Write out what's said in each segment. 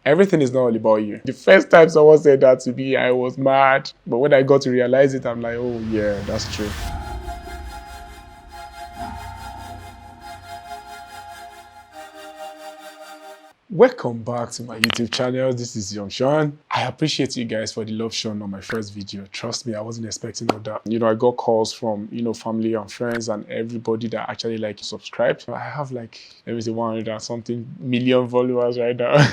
everything is not all about you. The first time someone said that to me, I was mad. But when I got to realize it, I'm like, oh yeah, that's true. Welcome back to my YouTube channel. This is Young Sean. I appreciate you guys for the love shown on my first video. Trust me, I wasn't expecting all that. I got calls from, family and friends and everybody that actually subscribed. I have let me say 100 and something million followers right now.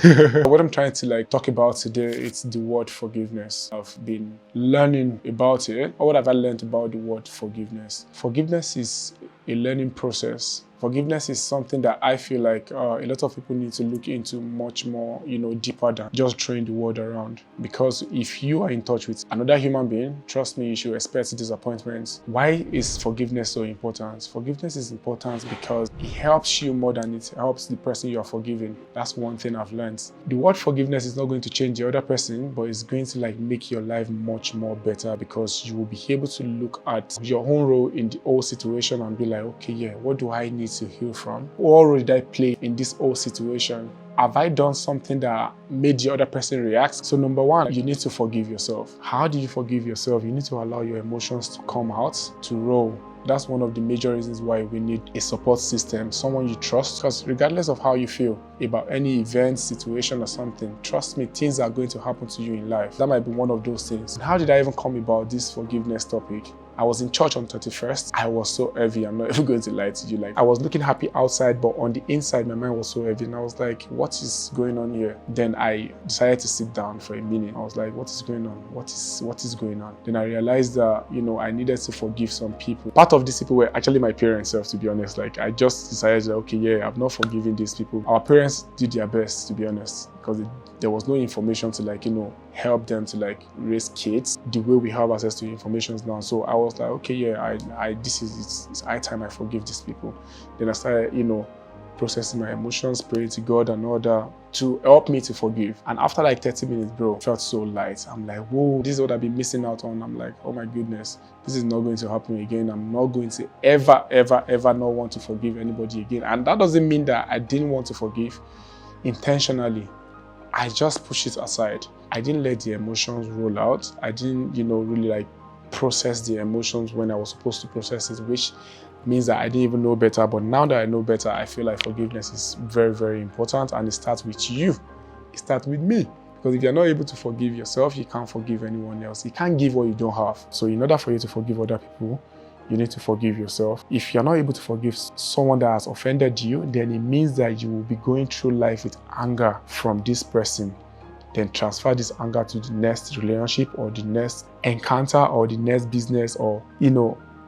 What I'm trying to talk about today, it's the word forgiveness. I've been learning about it. Or what have I learned about the word forgiveness? Forgiveness is a learning process. Forgiveness is something that I feel like a lot of people need to look into much more, deeper than just throwing the word around. Because if you are in touch with another human being, trust me, you should expect disappointments. Why is forgiveness so important? Forgiveness is important because it helps you more than it helps the person you are forgiving. That's one thing I've learned. The word forgiveness is not going to change the other person, but it's going to make your life much more better because you will be able to look at your own role in the whole situation and be like, okay, yeah, what do I need to heal from? What role did I play in this whole situation? Have I done something that made the other person react? So number one, you need to forgive yourself. How do you forgive yourself? You need to allow your emotions to come out, to roll. That's one of the major reasons why we need a support system, someone you trust, because regardless of how you feel about any event, situation or something, trust me, things are going to happen to you in life. That might be one of those things. How did I even come about this forgiveness topic? I was in church on 31st. I was so heavy. I'm not even going to lie to you. I was looking happy outside, but on the inside, my mind was so heavy. And I was like, what is going on here? Then I decided to sit down for a minute. I was like, what is going on? What is going on? Then I realized that, I needed to forgive some people. Part of these people were actually my parents, to be honest. I just decided that, okay, yeah, I've not forgiven these people. Our parents did their best, to be honest, because there was no information to help them to raise kids the way we have access to information now. So I was like, okay, yeah, it's high time I forgive these people. Then I started, processing my emotions, praying to God and all that to help me to forgive. And after 30 minutes, bro, I felt so light. I'm like, whoa, this is what I've been missing out on. I'm like, oh my goodness, this is not going to happen again. I'm not going to ever not want to forgive anybody again. And that doesn't mean that I didn't want to forgive intentionally. I just pushed it aside. I didn't let the emotions roll out. I didn't, really process the emotions when I was supposed to process it, which means that I didn't even know better. But now that I know better, I feel like forgiveness is very, very important, and it starts with you. It starts with me. Because if you're not able to forgive yourself, you can't forgive anyone else. You can't give what you don't have. So in order for you to forgive other people, you need to forgive yourself. If you're not able to forgive someone that has offended you, then it means that you will be going through life with anger from this person. Then transfer this anger to the next relationship or the next encounter or the next business or,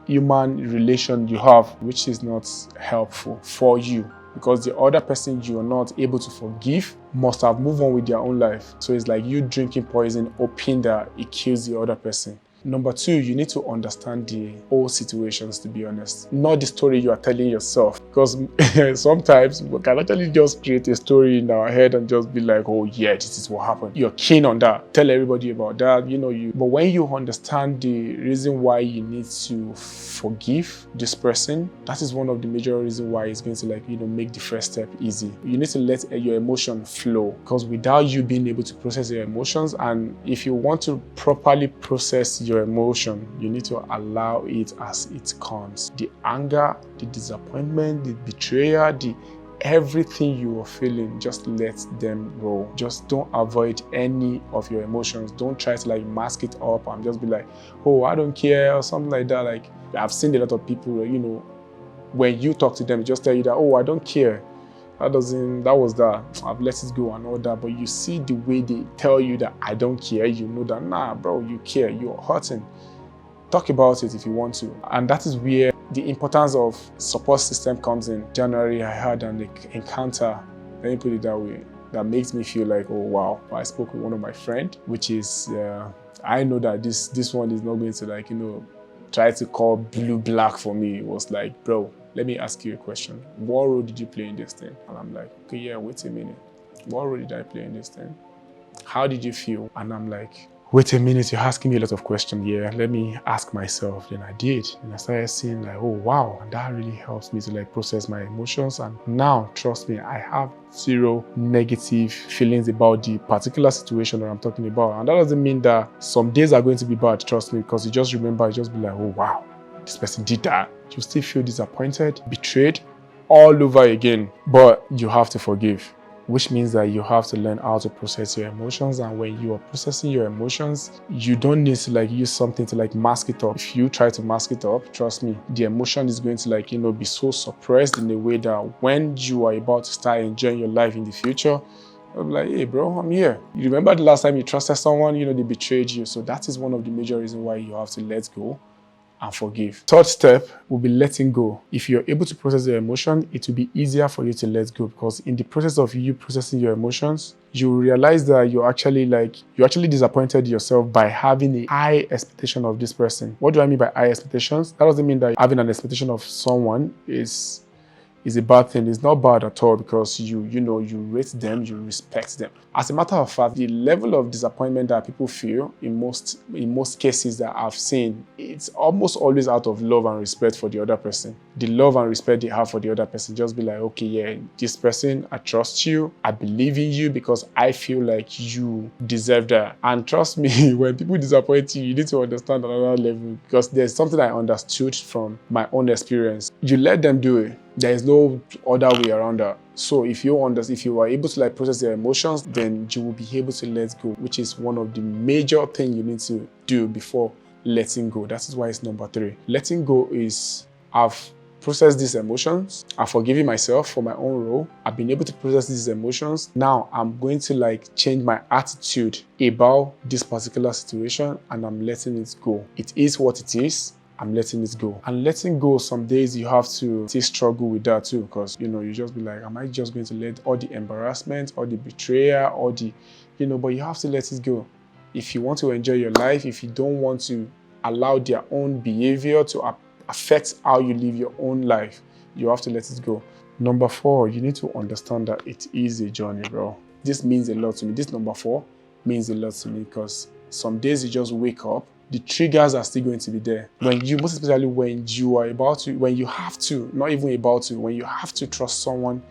human relation you have, which is not helpful for you. Because the other person you are not able to forgive must have moved on with their own life. So it's like you drinking poison, hoping that it kills the other person. Number two, you need to understand the whole situations, to be honest. Not the story you are telling yourself. Because sometimes we can actually just create a story in our head and just be like, oh yeah, this is what happened. You're keen on that. Tell everybody about that, But when you understand the reason why you need to forgive this person, that is one of the major reasons why it's going to make the first step easy. You need to let your emotion flow. Because without you being able to process your emotions, and if you want to properly process your emotion, you need to allow it as it comes. The anger, the disappointment, the betrayal, everything you are feeling, just let them roll. Just don't avoid any of your emotions. Don't try to mask it up and just be like, oh, I don't care or something like that. I've seen a lot of people, when you talk to them, just tell you that, oh, I don't care. That was that. I've let it go and all that. But you see the way they tell you that I don't care, you know that, nah, bro, you care, you're hurting. Talk about it if you want to. And that is where the importance of support system comes in. January, I had an encounter, let me put it that way, that makes me feel like, oh, wow. I spoke with one of my friends, which is, I know that this one is not going to try to call blue-black for me. It was like, bro, let me ask you a question. What role did you play in this thing? And I'm like, okay, yeah, wait a minute. What role did I play in this thing? How did you feel? And I'm like, wait a minute, you're asking me a lot of questions here. Let me ask myself. Then I did. And I started seeing like, oh wow, and that really helps me to like process my emotions. And now, trust me, I have zero negative feelings about the particular situation that I'm talking about. And that doesn't mean that some days are going to be bad, trust me, because you just remember, you just be like, oh wow, this person did that. You still feel disappointed, betrayed, all over again. But you have to forgive, which means that you have to learn how to process your emotions. And when you are processing your emotions, you don't need to like use something to like mask it up. If you try to mask it up, trust me, the emotion is going to like, be so suppressed in a way that when you are about to start enjoying your life in the future, I'm like, hey bro, I'm here. You remember the last time you trusted someone, they betrayed you. So that is one of the major reasons why you have to let go and forgive. Third step will be letting go. If you're able to process your emotion, it will be easier for you to let go, because in the process of you processing your emotions, you realize that you actually disappointed yourself by having a high expectation of this person. What do I mean by high expectations? That doesn't mean that having an expectation of someone is a bad thing. It's not bad at all, because you rate them, you respect them. As a matter of fact, the level of disappointment that people feel in most cases that I've seen, it's almost always out of love and respect for the other person. The love and respect they have for the other person, just be like, okay, yeah, this person, I trust you, I believe in you because I feel like you deserve that. And trust me, when people disappoint you, you need to understand another level, because there's something I understood from my own experience. You let them do it. There is no other way around that. So if you are able to like process your emotions, then you will be able to let go, which is one of the major things you need to do before letting go. That is why it's number 3. Letting go is, I've processed these emotions, I've forgiven myself for my own role, I've been able to process these emotions. Now I'm going to like change my attitude about this particular situation, and I'm letting it go. It is what it is. I'm letting it go. And letting go, some days you have to still struggle with that too, because you just be like, am I just going to let all the embarrassment, all the betrayal, all the, but you have to let it go. If you want to enjoy your life, if you don't want to allow their own behavior to affect how you live your own life, you have to let it go. Number 4, you need to understand that it is a journey, bro. This means a lot to me. This number 4 means a lot to me, because some days you just wake up, the triggers are still going to be there. Most especially when you have to trust someone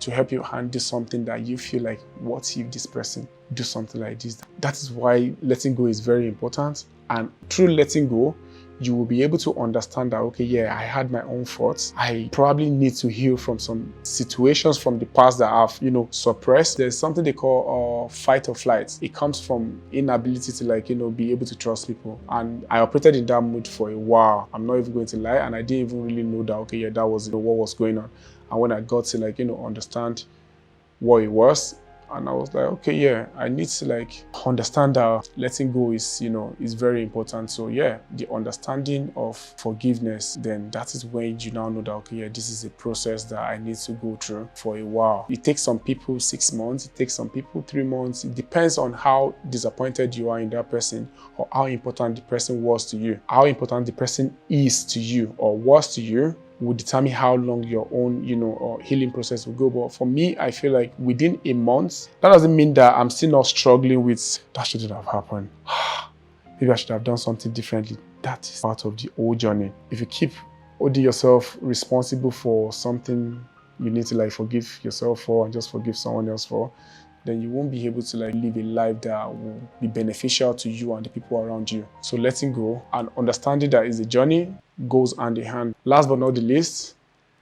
to help you handle something that you feel like, what if this person do something like this? That is why letting go is very important. And through letting go, you will be able to understand that, okay, yeah, I had my own faults. I probably need to heal from some situations from the past that I've, suppressed. There's something they call fight or flight. It comes from inability to be able to trust people. And I operated in that mood for a while. I'm not even going to lie. And I didn't even really know that, okay, yeah, that was what was going on. And when I got to understand what it was, and I was like, okay, yeah, I need to understand that letting go is very important. So yeah, the understanding of forgiveness, then that is when you now know that, okay, yeah, this is a process that I need to go through for a while. It takes some people 6 months, it takes some people 3 months. It depends on how disappointed you are in that person, or how important the person was to you. How important the person is to you or was to you will determine how long your own, or healing process will go. But for me, I feel like within a month, that doesn't mean that I'm still not struggling with, that shouldn't have happened. Maybe I should have done something differently. That is part of the whole journey. If you keep holding yourself responsible for something you need to forgive yourself for and just forgive someone else for, then you won't be able to live a life that will be beneficial to you and the people around you. So letting go and understanding that it's a journey goes hand in hand. Last but not the least,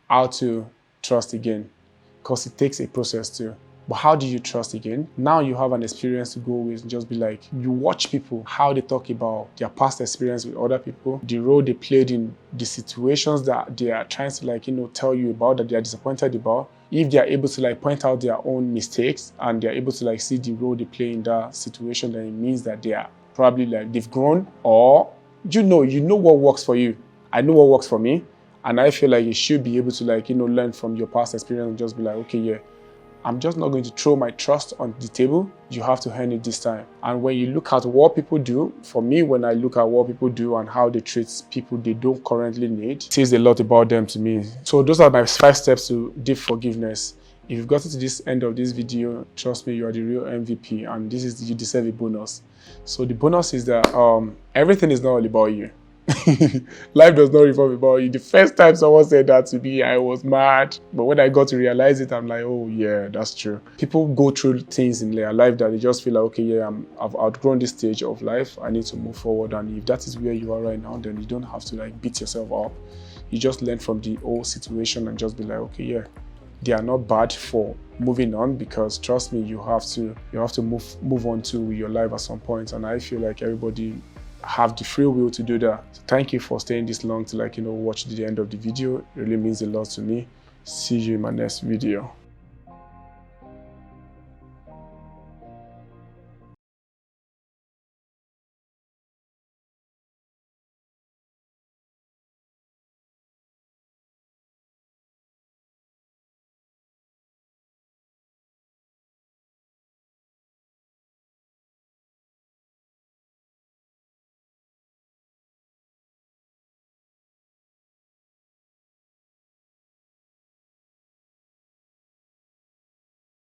how to trust again, because it takes a process too. But how do you trust again? Now you have an experience to go with. Just be like, you watch people, how they talk about their past experience with other people, the role they played in the situations that they are trying to tell you about, that they are disappointed about. If they are able to point out their own mistakes and they are able to see the role they play in that situation, then it means that they are probably they've grown, or you know what works for you. I know what works for me, and I feel like you should be able to learn from your past experience and just be like, okay, yeah, I'm just not going to throw my trust on the table. You have to earn it this time. And when you look at what people do, for me, when I look at what people do and how they treat people they don't currently need, it says a lot about them to me. So those are my 5 steps to deep forgiveness. If you've gotten to this end of this video, trust me, you are the real MVP, and you deserve a bonus. So the bonus is that everything is not all about you. Life does not revolve about you. The first time someone said that to me, I was mad. But when I got to realize it, I'm like, oh yeah, that's true. People go through things in their life that they just feel like, okay, yeah, I've outgrown this stage of life. I need to move forward. And if that is where you are right now, then you don't have to like beat yourself up. You just learn from the old situation and just be like, okay, yeah, they are not bad for moving on, because trust me, you have to move on to your life at some point. And I feel like everybody have the free will to do that. So thank you for staying this long to watch the end of the video. It really means a lot to me. See you in my next video.